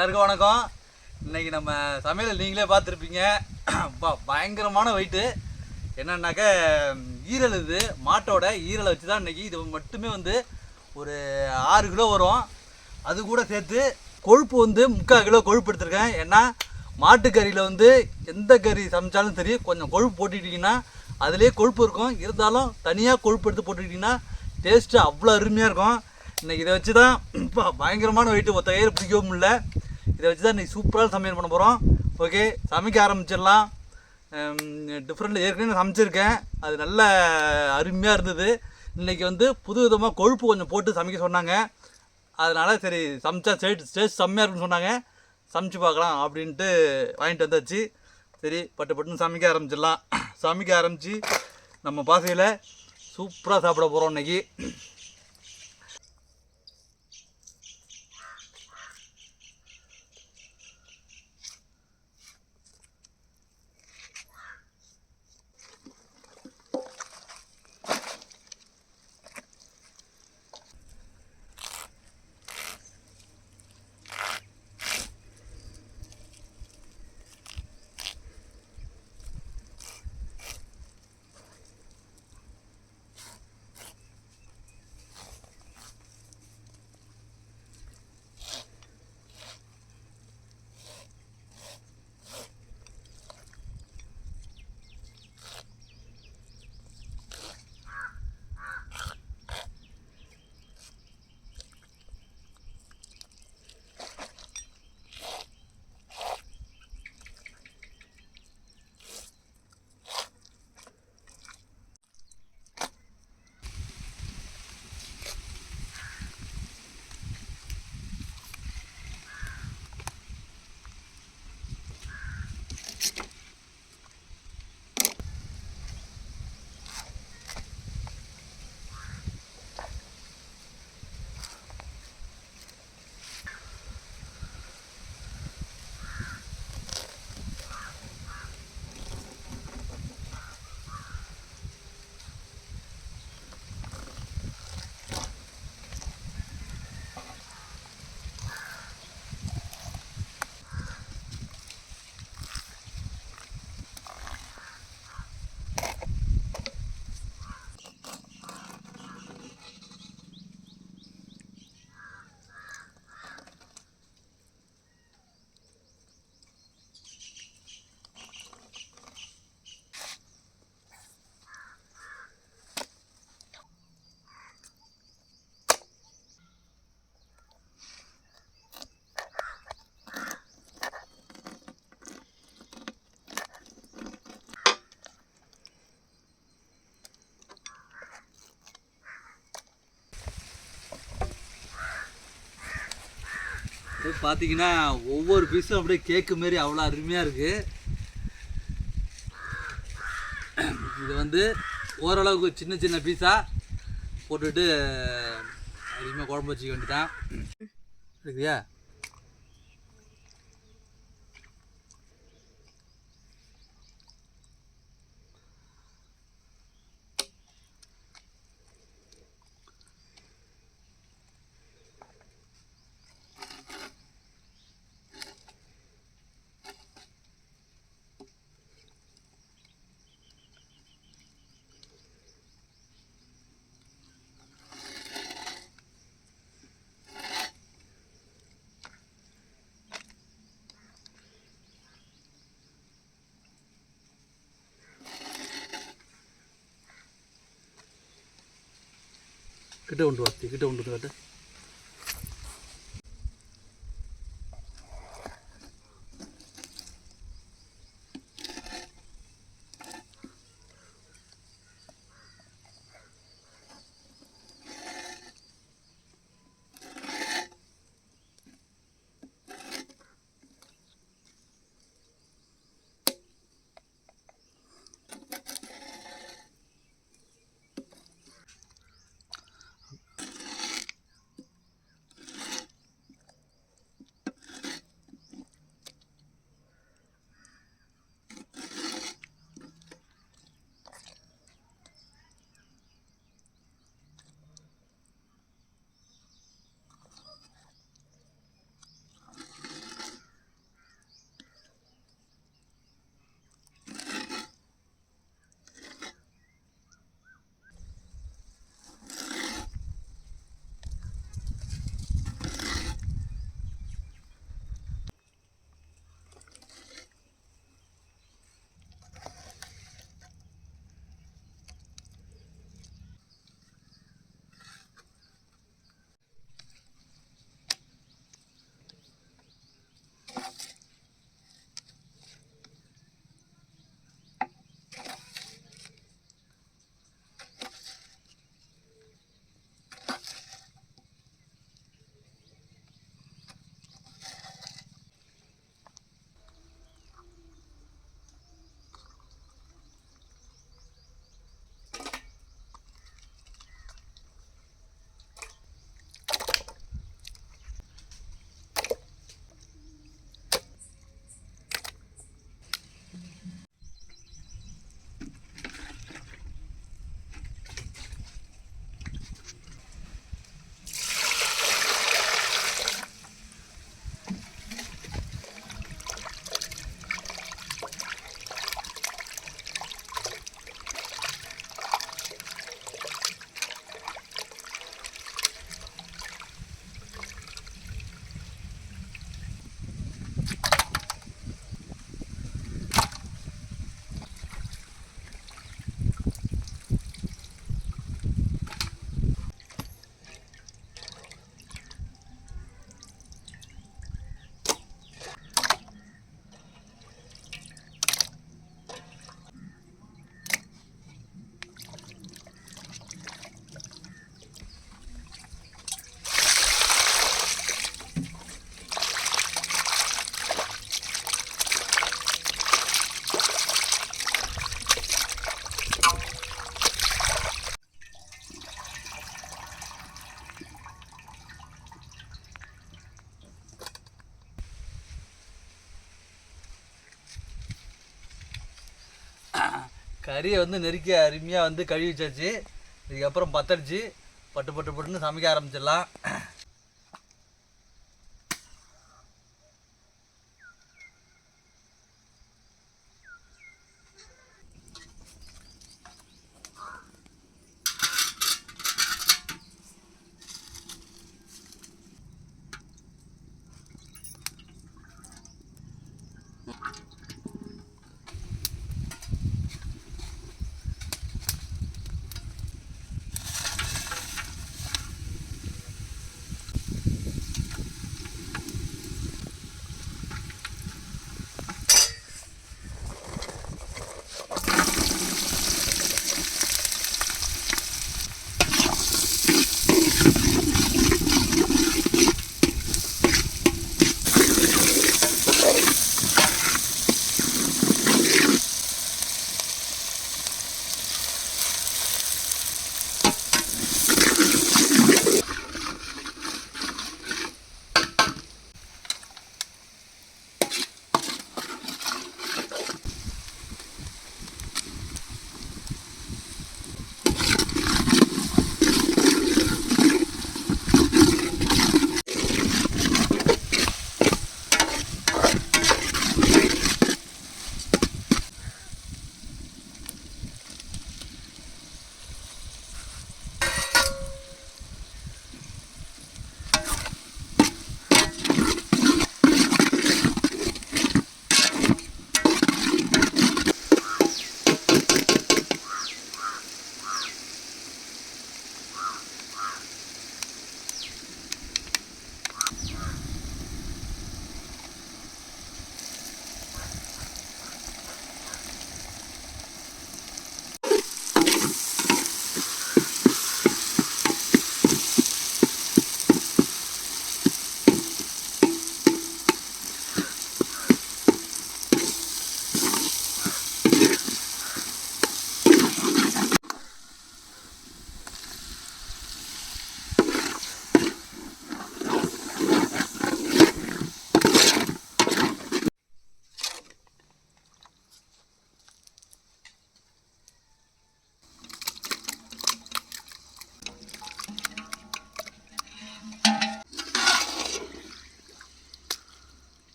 எல்லாருக்கும் வணக்கம். இன்றைக்கி நம்ம சமையல் நீங்களே பார்த்துருப்பீங்க. பயங்கரமான வெயிட்டு என்னன்னாக்க ஈரல். இது மாட்டோட ஈரலை வச்சு தான் இன்றைக்கி இது மட்டுமே வந்து ஒரு 6 கிலோ வரும். அது கூட சேர்த்து கொழுப்பு வந்து 3/4 கிலோ கொழுப்பு எடுத்துருக்கேன். ஏன்னா மாட்டுக்கறியில் வந்து எந்த கறி சமைச்சாலும் சரி கொஞ்சம் கொழுப்பு போட்டுக்கிட்டிங்கன்னா அதுலேயே கொழுப்பு இருக்கும். இருந்தாலும் தனியாக கொழுப்பு எடுத்து போட்டுக்கிட்டிங்கன்னா டேஸ்ட்டு அவ்வளோ அருமையாக இருக்கும். இன்றைக்கி இதை வச்சு தான் பயங்கரமான வெயிட்டு ஒத்த கையில் பிடிக்கவும் முடியல. இதை வச்சு தான் இன்றைக்கி சூப்பராக சமையல் பண்ண போகிறோம். ஓகே, சமைக்க ஆரம்பிச்சிடலாம். டிஃப்ரெண்ட் ஏற்கனவே சமைச்சிருக்கேன், அது நல்ல அருமையாக இருந்தது. இன்றைக்கி வந்து புது விதமாக கொழுப்பு கொஞ்சம் போட்டு சமைக்க சொன்னாங்க. அதனால் சரி சமைச்சா டேஸ்ட் செம்மையாக இருக்குன்னு சொன்னாங்க. சமைச்சு பார்க்கலாம் அப்படின்ட்டு வாங்கிட்டு வந்தாச்சு. சரி பட்டுன்னு சமைக்க ஆரம்பிச்சிடலாம். சமைக்க ஆரம்பித்து நம்ம பாசையில் சூப்பராக சாப்பிட போகிறோம் இன்றைக்கி. பார்த்தீங்கன்னா ஒவ்வொரு பீஸும் அப்படியே கேக்கு மாரி அவ்வளோ அருமையாக இருக்குது. இது வந்து ஓரளவுக்கு சின்ன சின்ன பீஸாக போட்டுட்டு அருமையாக குழம்பு வச்சுக்க வேண்டியதான் இருக்குதியா. கிட்ட கொண்டு வாத்தி கிட்ட கொண்டு காட்டு. கறியை வந்து நெருக்கி அருமையாக வந்து கழுவி வச்சாச்சு. இதுக்கப்புறம் பத்தடிச்சு பட்டு பட்டு பட்டுன்னு சமைக்க ஆரம்பிச்சிடலாம்.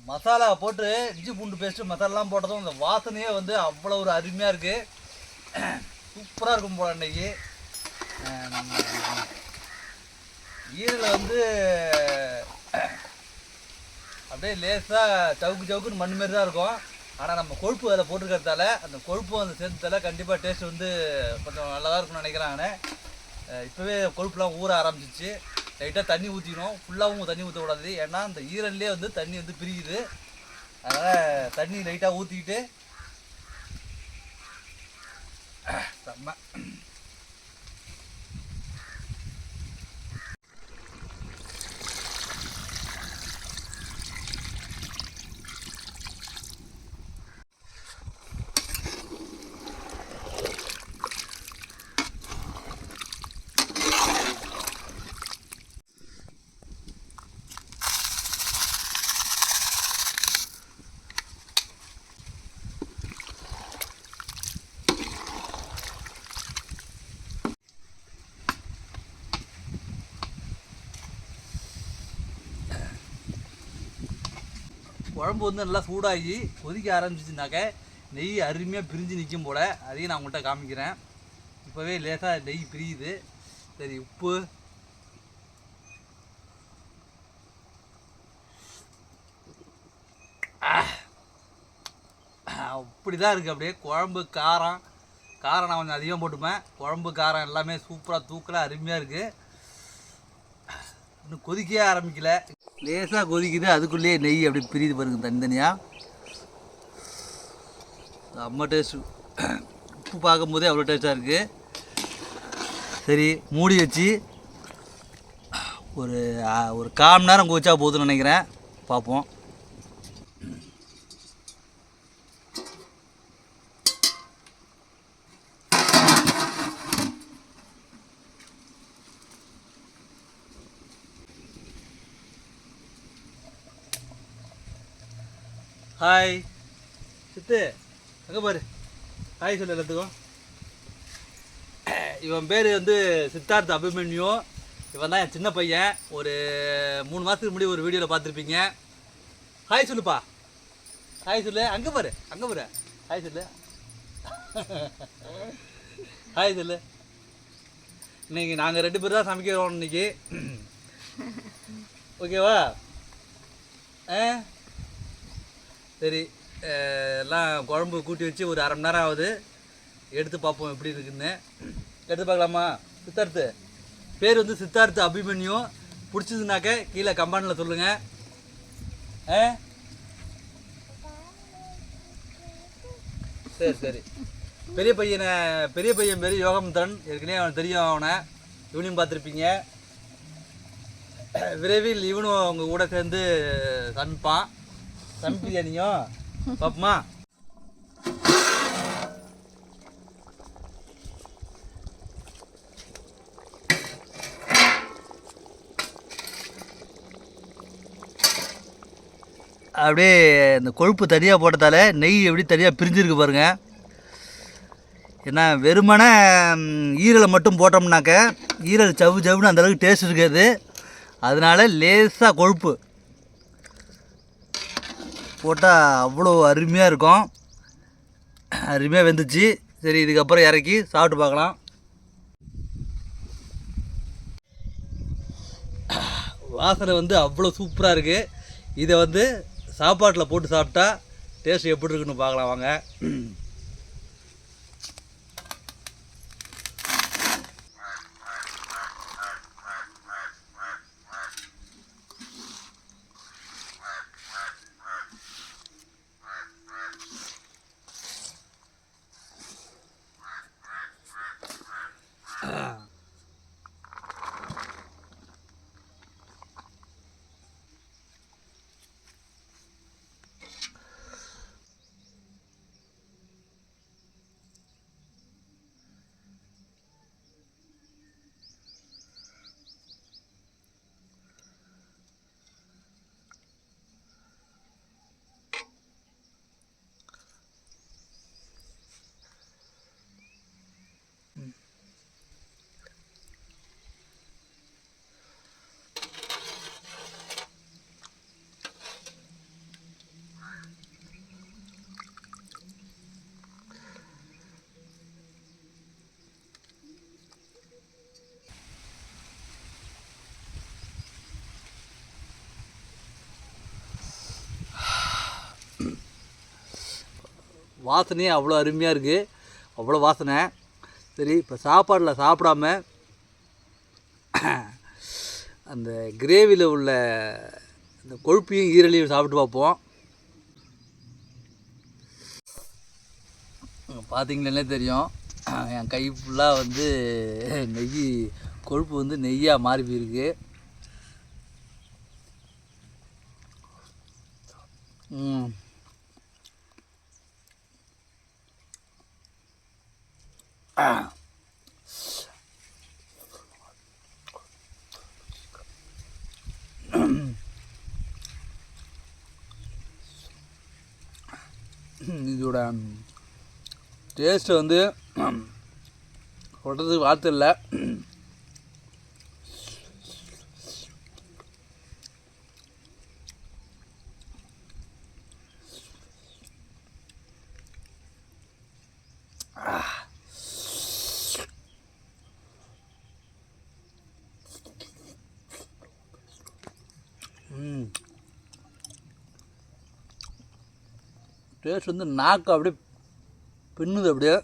மசாலா போட்டு இஞ்சி பூண்டு பேஸ்ட்டு மசாலாலாம் போட்டதும் அந்த வாசனையே வந்து அவ்வளோ ஒரு அருமையாக இருக்குது. சூப்பராக இருக்கும் போல அன்றைக்கி. ஈரலை வந்து அப்படியே லேசாக சவுக்கு சவுக்குன்னு மண் மாரி தான் இருக்கும். ஆனால் நம்ம கொழுப்பு அதில் போட்டுருக்கிறதால அந்த கொழுப்பும் அந்த சேர்த்ததால கண்டிப்பாக டேஸ்ட் வந்து கொஞ்சம் நல்லா தான் இருக்கும்னு நினைக்கிறேன் நான். இப்போவே கொழுப்புலாம் ஊற ஆரம்பிச்சிச்சு. லைட்டாக தண்ணி ஊற்றிக்கணும். ஃபுல்லாகவும் தண்ணி ஊற்றக்கூடாது, ஏன்னா அந்த ஈரல்லே வந்து தண்ணி வந்து பிரியுது. அதனால் தண்ணி லைட்டாக ஊற்றிக்கிட்டு செம்ம குழம்பு வந்து நல்லா சூடாகி கொதிக்க ஆரம்பிச்சிச்சுனாக்க நெய் அருமையாக பிரிஞ்சு நிற்கும் போல். அதையும் நான் உங்கள்கிட்ட காமிக்கிறேன். இப்போவே லேசாக நெய் பிரியுது. சரி, உப்பு, அப்படி தான் இருக்குது. அப்படியே குழம்பு காரம் நான் கொஞ்சம் அதிகமாக போட்டுப்பேன். குழம்பு காரம் எல்லாமே சூப்பராக தூக்கலாக அருமையாக இருக்குது. இன்னும் கொதிக்கவே ஆரம்பிக்கல, லேசாக கொதிக்குது. அதுக்குள்ளேயே நெய் அப்படி பிரியுது பாருங்க தனித்தனியாக. அம்மா டேஸ்ட்டு. உப்பு பார்க்கும்போதே அவ்வளோ டேஸ்ட்டாக இருக்குது. சரி, மூடி வச்சு ஒரு 1/4 மணி நேரம் கொதிச்சா போதுன்னு நினைக்கிறேன். பார்ப்போம். ஹாய் சித்து, அங்கே பாரு. ஹாய் சொல்லு எல்லாத்துக்கும். இவன் பேர் வந்து சித்தார்த் அபிமன்யு. இவன் தான் என் சின்ன பையன். ஒரு 3 மாதத்துக்கு முன்னாடி ஒரு வீடியோவில் பார்த்துருப்பீங்க. ஹாய் சொல்லுப்பா, ஹாய் சொல்லு. அங்கே பாரு, அங்கே பாரு. ஹாய் சொல்லு, ஹாய் சொல்லு. இன்னைக்கு நாங்கள் 2 பேர் தான் சமைக்கிறோம் இன்னைக்கு. ஓகேவா? சரி, எல்லாம் குழம்பு கூட்டி வச்சு ஒரு 1/2 மணி நேரம் ஆகுது. எடுத்து பார்ப்போம் எப்படி இருக்குன்னு. எடுத்து பார்க்கலாமா? சித்தார்த்து பேர் வந்து சித்தார்த் அபிமன்யு. பிடிச்சதுனாக்க கீழே கமெண்டில் சொல்லுங்கள். சரி சரி. பெரிய பையன் பேர் யோகமுத்திரன். ஏற்கனவே அவன் தெரியும். அவனை இவனையும் பார்த்துருப்பீங்க. விரைவில் இவனும் அவங்க கூட சேர்ந்து சமைப்பான். சமைப்பியா நீயும்? பாப்பமா. அப்படியே இந்த கொழுப்பு தனியாக போட்டதால நெய் எப்படி தனியாக பிரிஞ்சிருக்கு பாருங்கள். ஏன்னா வெறுமனே ஈரலை மட்டும் போட்டோம்னாக்க ஈரல் சவுன்னு அந்தளவுக்கு டேஸ்ட் இருக்காது. அதனால லேசாக கொழுப்பு போட்டால் அவ்வளோ அருமையாக இருக்கும். அருமையாக வெந்துச்சு. சரி, இதுக்கப்புறம் இறக்கி சாப்பிட்டு பார்க்கலாம். வாசனை வந்து அவ்வளோ சூப்பராக இருக்குது. இதை வந்து சாப்பாட்டில் போட்டு சாப்பிட்டா டேஸ்ட் எப்படி இருக்குன்னு பார்க்கலாம் வாங்க. வாசனையே அவ்வளோ அருமையாக இருக்குது. அவ்வளோ வாசனை. சரி, இப்போ சாப்பாடில் சாப்பிடாம அந்த கிரேவியில் உள்ள இந்த கொழுப்பையும் ஈரலையும் சாப்பிட்டு பார்ப்போம். பார்த்தீங்களே தெரியும், என் கை ஃபுல்லாக வந்து நெய் கொழுப்பு வந்து நெய்யாக மாறி போயிருக்கு. இதோட டேஸ்ட்டு வந்து சொல்கிறதுக்கு வார்த்தை இல்லை. டேஸ்ட் வந்து நாக்கு அப்படியே பின்னுது அப்படியே.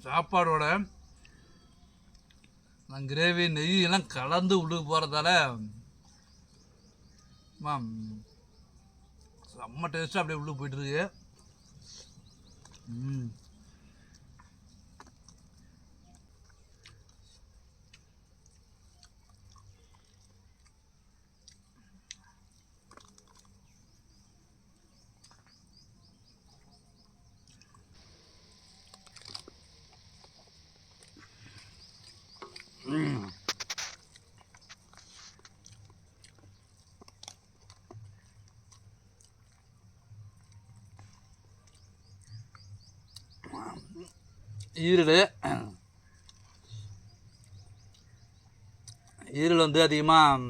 சாப்பாடோட கிரேவி நெய் எல்லாம் கலந்து உள்ளுக்கு போகிறதால செம்ம டேஸ்ட்டாக அப்படியே உள்ளுக்கு போயிட்டுருக்கு. ஈரல் வந்து அதிகமாக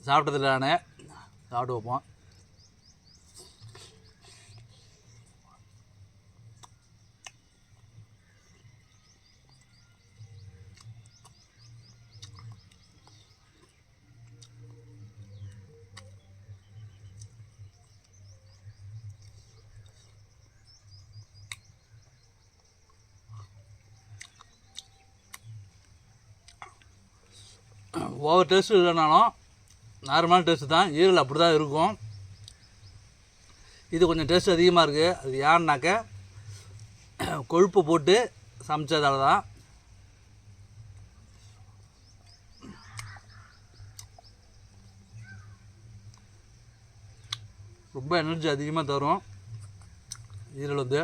சாப்பிட்டதில்ல, நான் சாப்பிட்டு வைப்போம். ஓவர் டேஸ்ட்டு இல்லைனாலும் நார்மலான டேஸ்ட்டு தான். ஈரல் அப்படி தான் இருக்கும். இது கொஞ்சம் டேஸ்ட் அதிகமாக இருக்குது. அது ஏன்னாக்க கொழுப்பு போட்டு சமைச்சதால தான். ரொம்ப எனர்ஜி அதிகமாக தரும் ஈரல் வந்து.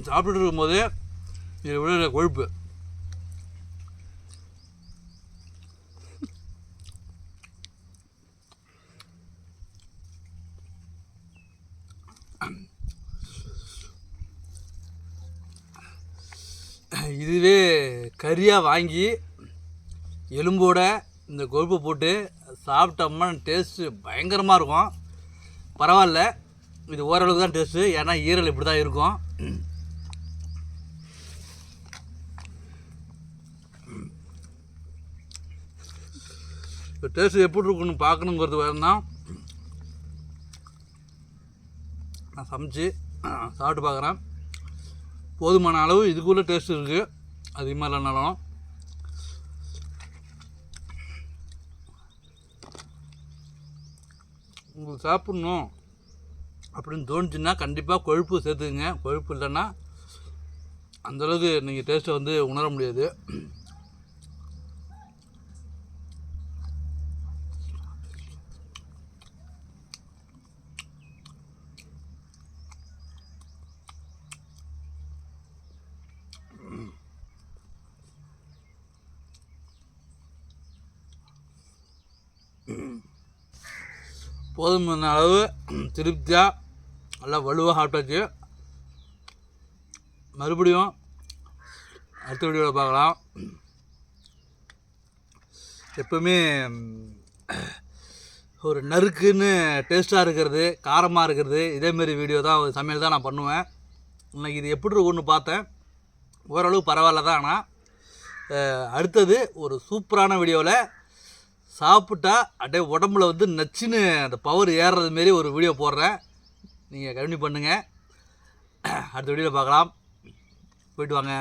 சாப்பிட்டு இருக்கும்போது இதில் விழுற கொழுப்பு இதுவே கறியாக வாங்கி எலும்போட இந்த கொழுப்பு போட்டு சாப்பிட்டோம்னா டேஸ்ட்டு பயங்கரமாக இருக்கும். பரவாயில்ல, இது ஓரளவுக்கு தான் டேஸ்ட்டு. ஏன்னா ஈரல் இப்படி தான் இருக்கும். இப்போ டேஸ்ட்டு எப்படி இருக்குன்னு பார்க்கணுங்கிறது வேறுதான். நான் சமைச்சு சாப்பிட்டு பார்க்குறேன். போதுமான அளவு இதுக்குள்ளே டேஸ்ட் இருக்குது, அதிகமாக இல்லைனாலும். உங்களுக்கு சாப்பிட்ணும் அப்படின்னு தோணுச்சுன்னா கண்டிப்பாக கொழுப்பு சேர்த்துக்குங்க. கொழுப்பு இல்லைன்னா அந்தளவுக்கு நீங்கள் டேஸ்ட்டை வந்து உணர முடியாது. போதுமான அளவு திருப்தியாக நல்லா வலுவாக சாப்பிட்டாச்சு. மறுபடியும் அடுத்த வீடியோவில் பார்க்கலாம். எப்பவுமே ஒரு நறுக்குன்னு டேஸ்ட்டாக இருக்கிறது, காரமாக இருக்கிறது, இதேமாரி வீடியோ தான் சமையல் தான் நான் பண்ணுவேன். இன்னைக்கு இது எப்படி இருக்குன்னு பார்த்தேன். ஓரளவு பரவாயில்ல தான். ஆனால் அடுத்தது ஒரு சூப்பரான வீடியோவில் சாப்பிட்டா அப்படியே உடம்புல வந்து நச்சுன்னு அந்த பவர் ஏறுறது மாரி ஒரு வீடியோ போடுறேன். நீங்கள் கண்டினியூ பண்ணுங்கள். அடுத்த வீடியோவில் பார்க்கலாம். போயிட்டு வாங்க.